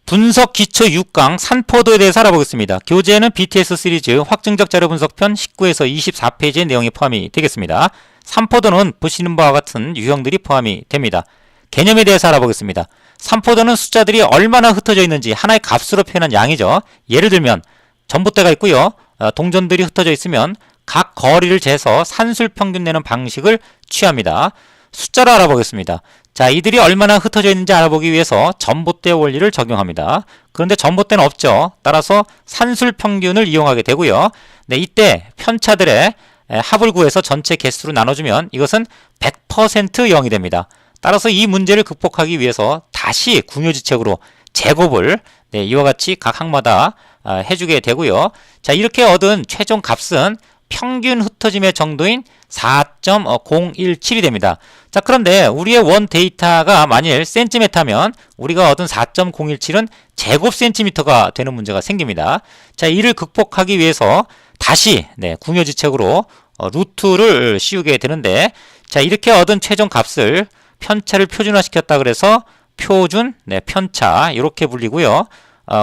분석 기초 6강 산포도에 대해서 알아보겠습니다. 교재는 BTS 시리즈 확증적 자료 분석편 19에서 24페이지의 내용이 포함이 되겠습니다. 산포도는 보시는 바와 같은 유형들이 포함이 됩니다. 개념에 대해서 알아보겠습니다. 산포도는 숫자들이 얼마나 흩어져 있는지 하나의 값으로 표현한 양이죠. 예를 들면 전봇대가 있고요. 동전들이 흩어져 있으면 각 거리를 재서 산술 평균 내는 방식을 취합니다. 숫자로 알아보겠습니다. 자, 이들이 얼마나 흩어져 있는지 알아보기 위해서 전봇대 원리를 적용합니다. 그런데 전봇대는 없죠. 따라서 산술 평균을 이용하게 되고요. 네, 이때 편차들의 합을 구해서 전체 개수로 나눠주면 이것은 100% 0이 됩니다. 따라서 이 문제를 극복하기 위해서 다시 궁효지책으로 제곱을 이와 같이 각 항마다 해주게 되고요. 자, 이렇게 얻은 최종 값은 평균 흩어짐의 정도인 4.017이 됩니다. 자, 그런데 우리의 원 데이터가 만일 센티미터면 우리가 얻은 4.017은 제곱 센티미터가 되는 문제가 생깁니다. 자, 이를 극복하기 위해서 다시 궁효지책으로 루트를 씌우게 되는데, 자, 이렇게 얻은 최종 값을 편차를 표준화시켰다 그래서 표준, 편차 이렇게 불리고요.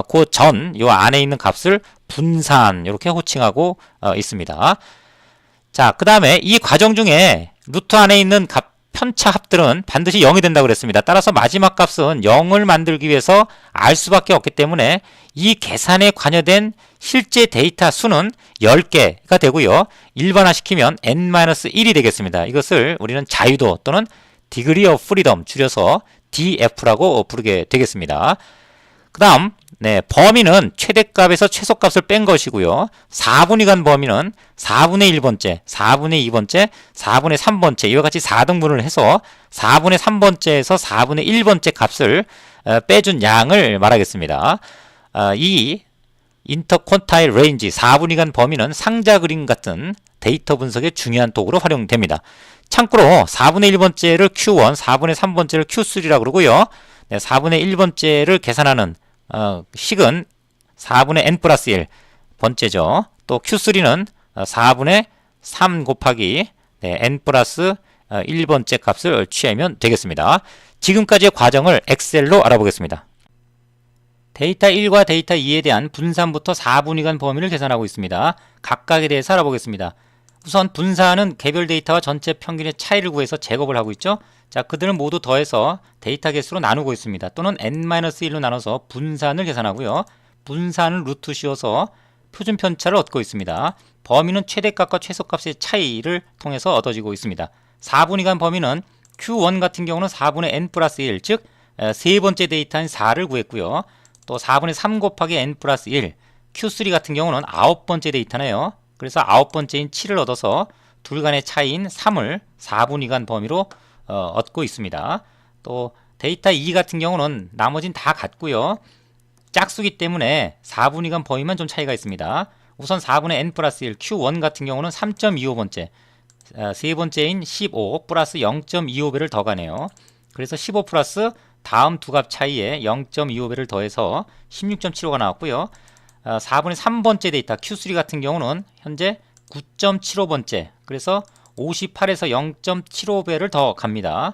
그 전, 요 안에 있는 값을 분산 이렇게 호칭하고 있습니다. 자, 그 다음에 이 과정 중에 루트 안에 있는 편차 합들은 반드시 0이 된다고 그랬습니다. 따라서 마지막 값은 0을 만들기 위해서 알 수밖에 없기 때문에 이 계산에 관여된 실제 데이터 수는 10개가 되고요. 일반화시키면 n-1이 되겠습니다. 이것을 우리는 자유도 또는 Degree of Freedom 줄여서 DF라고 부르게 되겠습니다. 그 다음 범위는 최대값에서 최소값을 뺀 것이고요. 4분위 간 범위는 4분의 1번째, 4분의 2번째, 4분의 3번째 이와 같이 4등분을 해서 4분의 3번째에서 4분의 1번째 값을 빼준 양을 말하겠습니다. 이 인터콘타일 레인지 4분위 간 범위는 상자 그림 같은 데이터 분석의 중요한 도구로 활용됩니다. 참고로 4분의 1번째를 Q1, 4분의 3번째를 Q3라고 그러고요. 4분의 1번째를 계산하는 식은 4분의 n 플러스 1 번째죠. 또 Q3는 4분의 3 곱하기 n 플러스 1번째 값을 취하면 되겠습니다. 지금까지의 과정을 엑셀로 알아보겠습니다. 데이터 1과 데이터 2에 대한 분산부터 4분위 간 범위를 계산하고 있습니다. 각각에 대해서 알아보겠습니다. 우선 분산은 개별 데이터와 전체 평균의 차이를 구해서 제곱을 하고 있죠. 자, 그들은 모두 더해서 데이터 개수로 나누고 있습니다. 또는 n-1로 나눠서 분산을 계산하고요. 분산을 루트 씌워서 표준 편차를 얻고 있습니다. 범위는 최대값과 최소값의 차이를 통해서 얻어지고 있습니다. 4분위 간 범위는 Q1 같은 경우는 4분의 n 플러스 1, 즉 세 번째 데이터인 4를 구했고요. 또 4분의 3 곱하기 n 플러스 1, Q3 같은 경우는 9번째 데이터네요. 그래서 9번째인 7을 얻어서 둘 간의 차이인 3을 4분위 간 범위로 얻고 있습니다. 또 데이터 2 같은 경우는 나머진 다 같고요. 짝수기 때문에 4분위 간 범위만 좀 차이가 있습니다. 우선 4분의 n 플러스 1 Q1 같은 경우는 3.25번째 세 번째인 15 플러스 0.25배를 더가네요. 그래서 15 플러스 다음 두 값 차이에 0.25배를 더해서 16.75가 나왔고요. 4분의 3번째 데이터 Q3 같은 경우는 현재 9.75번째 그래서 58에서 0.75배를 더 갑니다.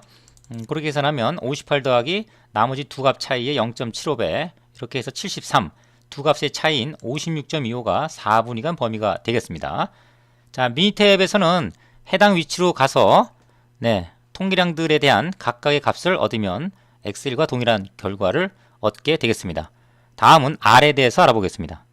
그렇게 계산하면 58 더하기 나머지 두 값 차이에 0.75배 이렇게 해서 73 두 값의 차이인 56.25가 4분위 간 범위가 되겠습니다. 자, 미니 탭에서는 해당 위치로 가서 통계량들에 대한 각각의 값을 얻으면 엑셀과 동일한 결과를 얻게 되겠습니다. 다음은 R에 대해서 알아보겠습니다.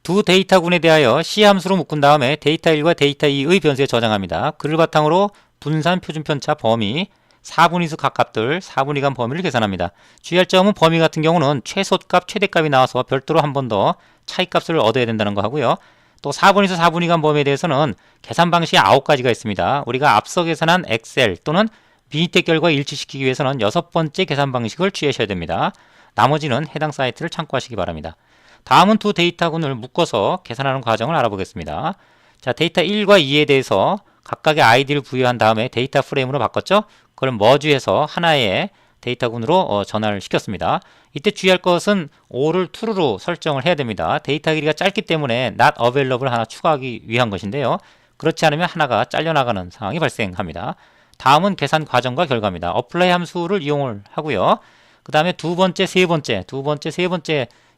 두 데이터군에 대하여 C 함수로 묶은 다음에 데이터 1과 데이터 2의 변수에 저장합니다. 그를 바탕으로 분산 표준 편차 범위 4분위수 각 값들 4분위 간 범위를 계산합니다. 주의할 점은 범위 같은 경우는 최소값 최대값이 나와서 별도로 한 번 더 차이값을 얻어야 된다는 거 하고요. 또 4분위수 4분위 간 범위에 대해서는 계산 방식이 9가지가 있습니다. 우리가 앞서 계산한 엑셀 또는 미니텍 결과에 일치시키기 위해서는 6번째 계산 방식을 취하셔야 됩니다. 나머지는 해당 사이트를 참고하시기 바랍니다. 다음은 두 데이터군을 묶어서 계산하는 과정을 알아보겠습니다. 자, 데이터 1과 2에 대해서 각각의 아이디를 부여한 다음에 데이터 프레임으로 바꿨죠? 그걸 머지해서 하나의 데이터군으로 전환을 시켰습니다. 이때 주의할 것은 5를 true로 설정을 해야 됩니다. 데이터 길이가 짧기 때문에 not available 하나 추가하기 위한 것인데요. 그렇지 않으면 하나가 잘려나가는 상황이 발생합니다. 다음은 계산 과정과 결과입니다. apply 함수를 이용을 하고요. 그 다음에 두 번째, 세 번째,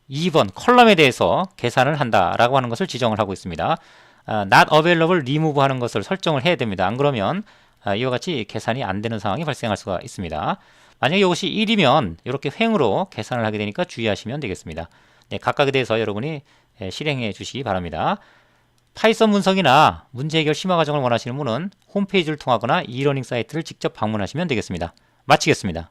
2번 컬럼에 대해서 계산을 한다라고 하는 것을 지정을 하고 있습니다. not available remove 하는 것을 설정을 해야 됩니다. 안 그러면 이와 같이 계산이 안 되는 상황이 발생할 수가 있습니다. 만약에 이것이 1이면 이렇게 횡으로 계산을 하게 되니까 주의하시면 되겠습니다. 네, 각각에 대해서 여러분이 실행해 주시기 바랍니다. 파이썬 분석이나 문제 해결 심화 과정을 원하시는 분은 홈페이지를 통하거나 이러닝 사이트를 직접 방문하시면 되겠습니다. 마치겠습니다.